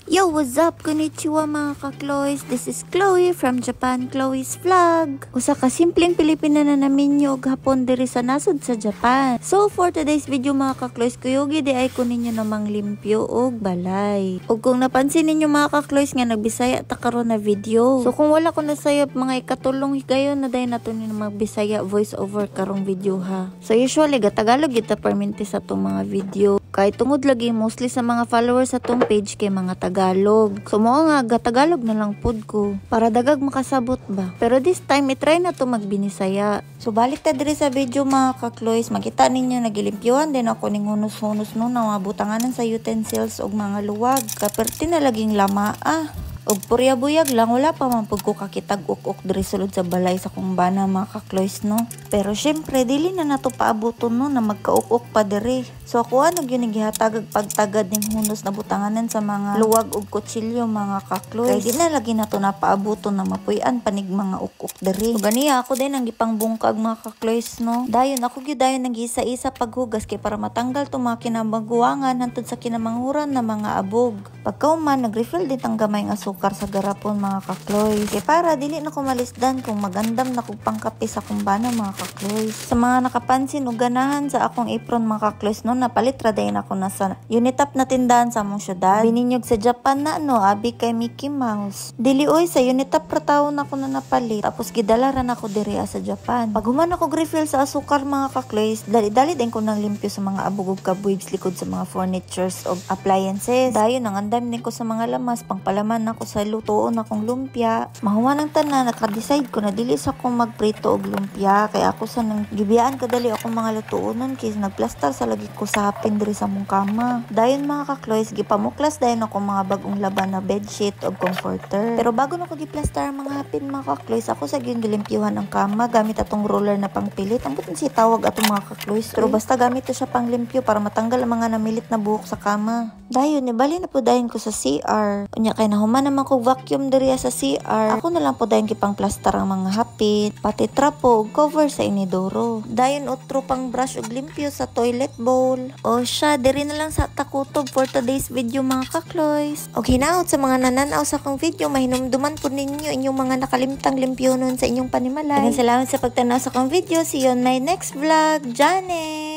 Yo, what's up? Konnichiwa mga ka-Chloes. This is Chloe from Japan, Chloe's Vlog. Usa ka simpleng Pilipina na namin nyo hapon diri sa nasod sa Japan. So for today's video mga ka-Chloes, kuyogi di ay kunin nyo namang limpyo og balay. Ug kung napansin ninyo mga ka-Chloes nga nagbisaya ta karon na video. So kung wala ko na sayop mga ikatulong higayon na day nato ni magbisaya voice over karong video ha. So usually gatagalog kita perminti sa tong mga video. Kay tungod lagi mostly sa mga followers sa tong page kay mga Tagalog. So mo nga Tagalog na lang pod ko para dagag makasabot ba. Pero this time i-try na to magbinisaya. So balik ta diri sa video mga ka-Chloes, makita ninyo nagilimpyuhan din ako ning hunos-hunos no na mga butanganan sa utensils og mga luwag. Kaperti na laging lama og purya-buyag lang, wala pa man pud ko kakitag uk-uk diri sulod sa balay sa kumbana mga ka-Chloes no. Pero syempre dili na nato paabuton no na magka-uk-uk pa diri. So ako ano gyud gihatag pagtagad ning hunos na butanganan sa mga luwag ug kutsilyo mga ka-Chloes. Kay di na lagi nato napaabuton na mapuy-an panig mga uk-uk diri. So ganiya ako din ang gipangbungkag mga ka-Chloes no. Dayon ako gyud dayon nang isa-isa paghugas kay para matanggal to mga kinabangguangan hantod sa kinamanghuran na mga abog. Pagkauman nag-refill din tang gamay nga sukar sa garapon mga ka-Chloes. Kaya para dili na ko malisdan kung magandam na kong pangkape sa kumbana mga ka-Chloes. Sa mga nakapansin o ganahan sa akong apron mga ka-Chloes no, napalit radayin ako na sa Unitap na tindahan sa among syudad. Bininyog sa Japan na no, abi kay Mickey Mouse. Dili oy sa Unitap ratawon ako na napalit. Tapos gidalaran ako diri sa Japan. Pag human ako refill sa asukar mga ka-Chloes, dali-dali din ko nang limpyo sa mga abog ug kabwigs likod sa mga furnitures o appliances. Dayon ang andam din ko sa mga lamas pangpalaman ako sa lutoon akong lumpia. Mahuman ang tanan, naka-decide ko na dili sa akong magprito og lumpia. Kaya ako sa nang gibiyaan kadali akong mga lutuonon kay nagplastar sa lagi ko sa hapin diri sa mong kama. Dayon mga ka-Chloes, gipamuklas dayon ako mga bagong laban na bedsheet og comforter. Pero bago na ko giplastar ang mga hapin mga ka-Chloes, ako sa gyud gilimpyuhan ang kama gamit atong roller na pangpilit. Ang buton si tawag atong mga ka-Chloes. Pero basta gamit to siya panglimpyo para matanggal ang mga namilit na buhok sa kama. Dayon ibali na po dayon ko sa CR. Unya kay nahuman naman ko vacuum diri sa CR. Ako na lang po dayon gipang plastar ang mga hapit, pati trapo ug cover sa inidoro. Dayon utro pang brush ug limpyo sa toilet bowl. O siya diri na lang sa takutob for today's video mga ka-Chloes. Og hinaot sa mga nananaw sa akong video, mahinumduman po ninyo inyong mga nakalimtang limpyonon sa inyong panimalay. Salamat sa pagtanaw sa akong video. See you on my next vlog. Janet!